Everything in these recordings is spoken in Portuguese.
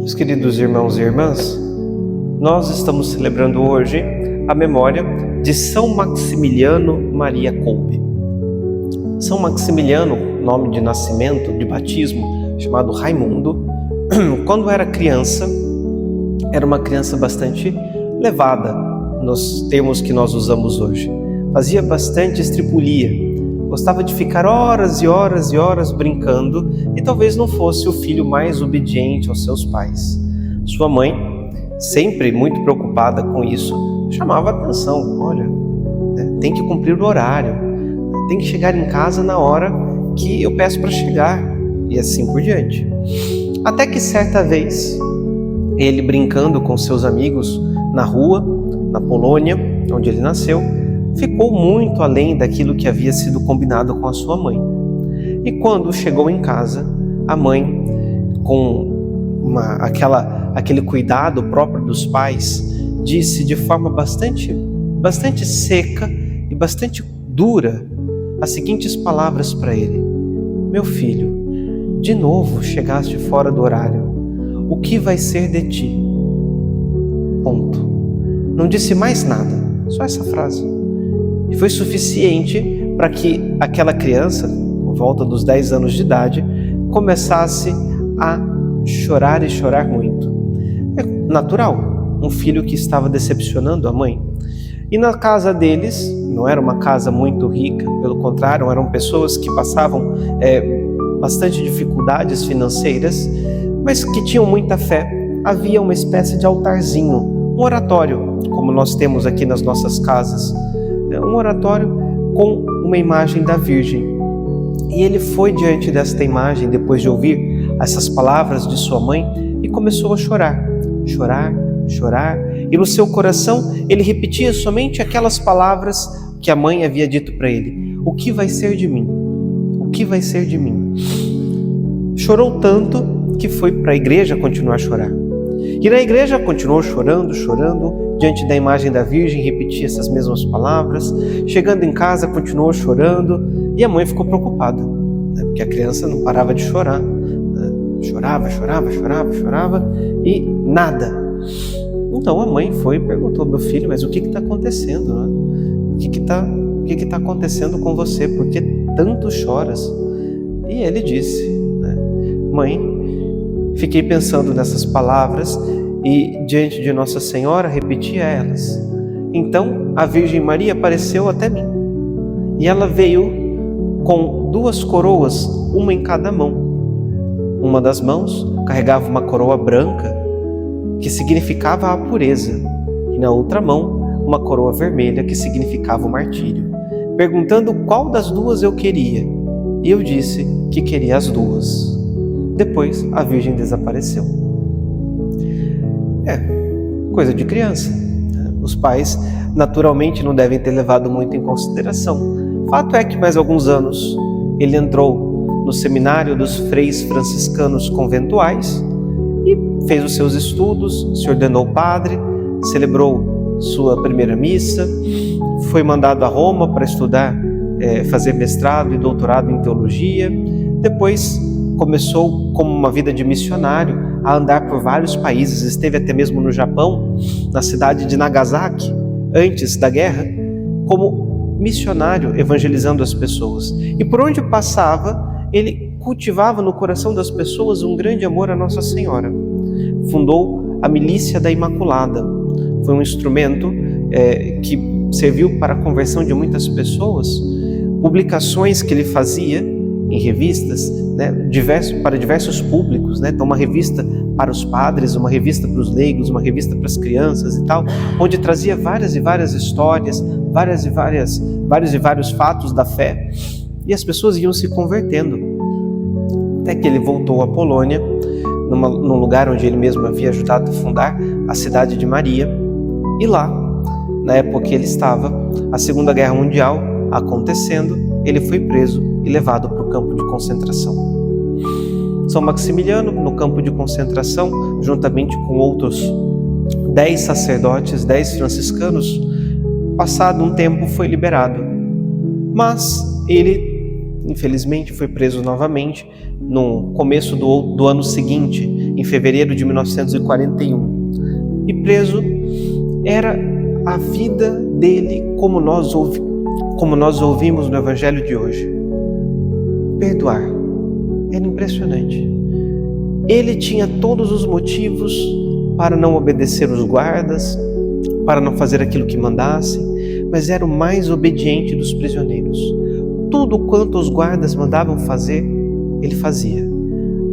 Meus queridos irmãos e irmãs, nós estamos celebrando hoje a memória de São Maximiliano Maria Kolbe. São Maximiliano, nome de nascimento, de batismo, chamado Raimundo, quando era criança, era uma criança bastante levada nos termos que nós usamos hoje. Fazia bastante estripulia, gostava de ficar horas e horas e horas brincando e talvez não fosse o filho mais obediente aos seus pais. Sua mãe, sempre muito preocupada com isso, chamava a atenção: olha, tem que cumprir o horário, tem que chegar em casa na hora que eu peço para chegar, e assim por diante. Até que certa vez, ele brincando com seus amigos na rua, na Polônia, onde ele nasceu, ficou muito além daquilo que havia sido combinado com a sua mãe. E quando chegou em casa, a mãe, com aquele cuidado próprio dos pais, disse de forma bastante seca e bastante dura as seguintes palavras para ele: meu filho, de novo chegaste fora do horário. O que vai ser de ti? Ponto. Não disse mais nada, só essa frase. E foi suficiente para que aquela criança, por volta dos 10 anos de idade, começasse a chorar e chorar muito. É natural, um filho que estava decepcionando a mãe. E na casa deles, não era uma casa muito rica, pelo contrário, eram pessoas que passavam bastante dificuldades financeiras, mas que tinham muita fé. Havia uma espécie de altarzinho, um oratório, como nós temos aqui nas nossas casas, um oratório com uma imagem da Virgem. E ele foi diante desta imagem, depois de ouvir essas palavras de sua mãe, e começou a chorar, e no seu coração ele repetia somente aquelas palavras que a mãe havia dito para ele: o que vai ser de mim? O que vai ser de mim? Chorou tanto que foi para a igreja continuar a chorar. E na igreja continuou chorando, diante da imagem da Virgem, repetia essas mesmas palavras. Chegando em casa, continuou chorando, e a mãe ficou preocupada, porque a criança não parava de chorar. Chorava, e nada. Então a mãe foi e perguntou: meu filho, mas o que está acontecendo? O que está acontecendo com você? Por que tanto choras? E ele disse: mãe, fiquei pensando nessas palavras e diante de Nossa Senhora repetia elas. Então a Virgem Maria apareceu até mim e ela veio com 2 coroas, uma em cada mão. Uma das mãos carregava uma coroa branca que significava a pureza, e na outra mão uma coroa vermelha que significava o martírio, perguntando qual das 2 eu queria, e eu disse que queria as 2. Depois a Virgem desapareceu. Coisa de criança. Os pais naturalmente não devem ter levado muito em consideração. Fato é que mais alguns anos ele entrou no seminário dos freis franciscanos conventuais e fez os seus estudos, se ordenou padre, celebrou sua primeira missa, foi mandado a Roma para estudar, fazer mestrado e doutorado em teologia. Depois começou como uma vida de missionário a andar por vários países, esteve até mesmo no Japão, na cidade de Nagasaki, antes da guerra, como missionário evangelizando as pessoas. E por onde passava, ele cultivava no coração das pessoas um grande amor a Nossa Senhora. Fundou a Milícia da Imaculada. Foi um instrumento que serviu para a conversão de muitas pessoas. Publicações que ele fazia em revistas, para diversos públicos, então uma revista para os padres, uma revista para os leigos, uma revista para as crianças e tal, onde trazia várias e várias histórias, vários e vários fatos da fé, e as pessoas iam se convertendo, até que ele voltou à Polônia, num lugar onde ele mesmo havia ajudado a fundar a cidade de Maria, e lá, na época que ele estava, a Segunda Guerra Mundial acontecendo, ele foi preso e levado para o campo de concentração. São Maximiliano, no campo de concentração, juntamente com outros 10 sacerdotes, 10 franciscanos, passado um tempo foi liberado. Mas ele, infelizmente, foi preso novamente no começo do ano seguinte, em fevereiro de 1941. E preso era a vida dele como nós ouvimos no Evangelho de hoje. Perdoar. Era impressionante. Ele tinha todos os motivos para não obedecer os guardas, para não fazer aquilo que mandassem, mas era o mais obediente dos prisioneiros. Tudo quanto os guardas mandavam fazer, ele fazia.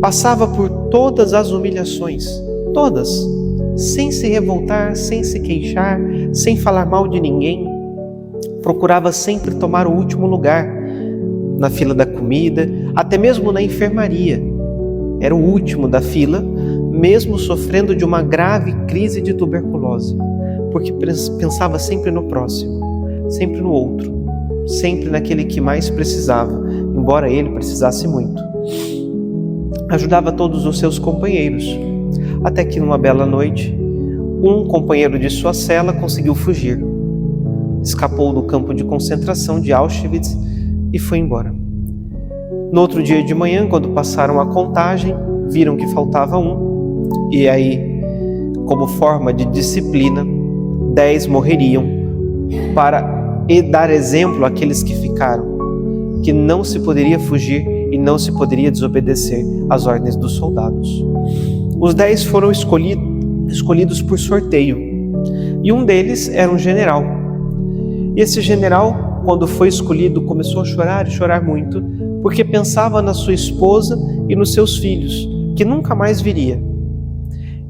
Passava por todas as humilhações, todas, sem se revoltar, sem se queixar, sem falar mal de ninguém. Procurava sempre tomar o último lugar na fila da comida, até mesmo na enfermaria. Era o último da fila, mesmo sofrendo de uma grave crise de tuberculose, porque pensava sempre no próximo, sempre no outro, sempre naquele que mais precisava, embora ele precisasse muito. Ajudava todos os seus companheiros, até que numa bela noite, um companheiro de sua cela conseguiu fugir. Escapou do campo de concentração de Auschwitz e foi embora. No outro dia de manhã, quando passaram a contagem, viram que faltava um, e aí, como forma de disciplina, 10 morreriam para dar exemplo àqueles que ficaram, que não se poderia fugir e não se poderia desobedecer às ordens dos soldados. Os 10 foram escolhidos por sorteio, e um deles era um general. E esse general, quando foi escolhido, começou a chorar e chorar muito, porque pensava na sua esposa e nos seus filhos, que nunca mais viria.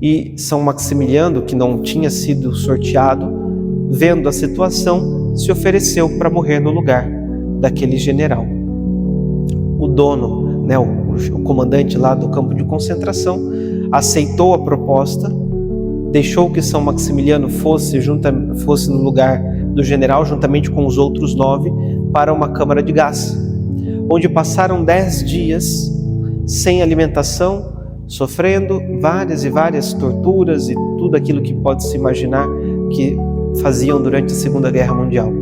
E São Maximiliano, que não tinha sido sorteado, vendo a situação, se ofereceu para morrer no lugar daquele general. O dono, o comandante lá do campo de concentração, aceitou a proposta, deixou que São Maximiliano fosse no lugar do general, juntamente com os outros 9, para uma câmara de gás, onde passaram 10 dias sem alimentação, sofrendo várias e várias torturas e tudo aquilo que pode se imaginar que faziam durante a Segunda Guerra Mundial.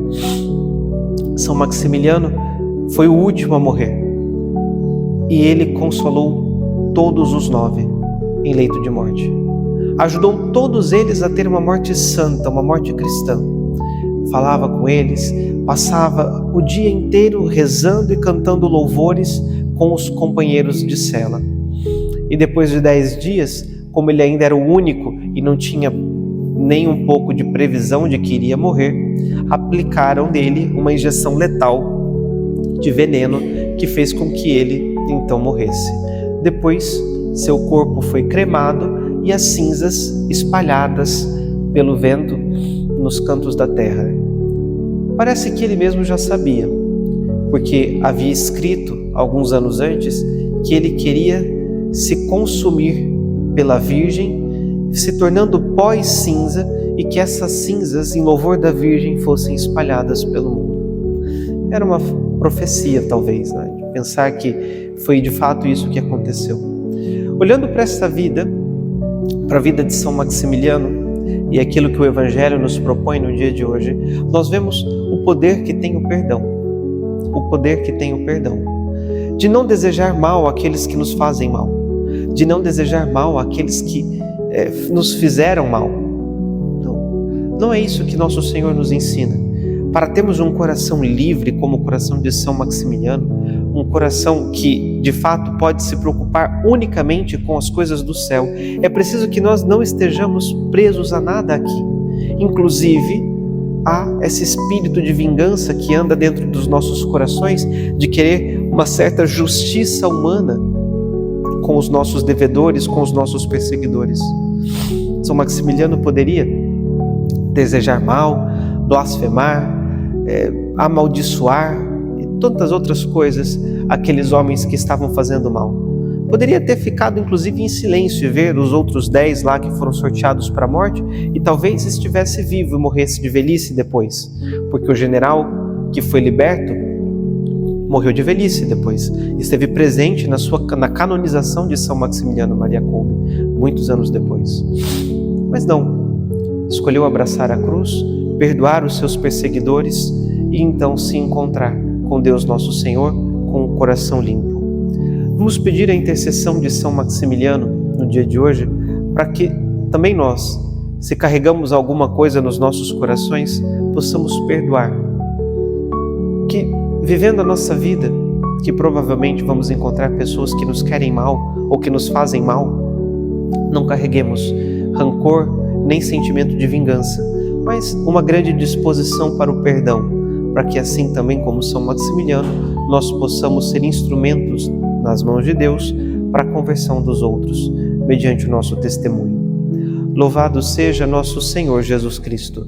São Maximiliano foi o último a morrer e ele consolou todos os 9 em leito de morte. Ajudou todos eles a ter uma morte santa, uma morte cristã. Falava com eles, passava o dia inteiro rezando e cantando louvores com os companheiros de cela. E depois de 10 dias, como ele ainda era o único e não tinha nem um pouco de previsão de que iria morrer, aplicaram nele uma injeção letal de veneno que fez com que ele então morresse. Depois, seu corpo foi cremado e as cinzas espalhadas pelo vento nos cantos da terra. Parece que ele mesmo já sabia, porque havia escrito alguns anos antes que ele queria se consumir pela Virgem, se tornando pó e cinza, e que essas cinzas, em louvor da Virgem, fossem espalhadas pelo mundo. Era uma profecia, talvez, né? De pensar que foi de fato isso que aconteceu. Olhando para essa vida, para a vida de São Maximiliano, e aquilo que o Evangelho nos propõe no dia de hoje, nós vemos o poder que tem o perdão. O poder que tem o perdão. De não desejar mal àqueles que nos fazem mal. De não desejar mal àqueles que nos fizeram mal. Não é isso que nosso Senhor nos ensina. Para termos um coração livre como o coração de São Maximiliano, um coração que de fato pode se preocupar unicamente com as coisas do céu, é preciso que nós não estejamos presos a nada aqui. Inclusive, há esse espírito de vingança que anda dentro dos nossos corações, de querer uma certa justiça humana com os nossos devedores, com os nossos perseguidores. São Maximiliano poderia desejar mal, blasfemar, amaldiçoar e tantas outras coisas aqueles homens que estavam fazendo mal. Poderia ter ficado inclusive em silêncio e ver os outros 10 lá que foram sorteados para a morte e talvez estivesse vivo e morresse de velhice depois, porque o general que foi liberto morreu de velhice depois, esteve presente na canonização de São Maximiliano Maria Kolbe, muitos anos depois. Mas não, escolheu abraçar a cruz, perdoar os seus perseguidores e então se encontrar com Deus Nosso Senhor com o coração limpo. Vamos pedir a intercessão de São Maximiliano no dia de hoje, para que também nós, se carregamos alguma coisa nos nossos corações, possamos perdoar. Que vivendo a nossa vida, que provavelmente vamos encontrar pessoas que nos querem mal ou que nos fazem mal, não carreguemos rancor nem sentimento de vingança, mas uma grande disposição para o perdão, para que assim também como São Maximiliano, nós possamos ser instrumentos nas mãos de Deus para a conversão dos outros, mediante o nosso testemunho. Louvado seja nosso Senhor Jesus Cristo.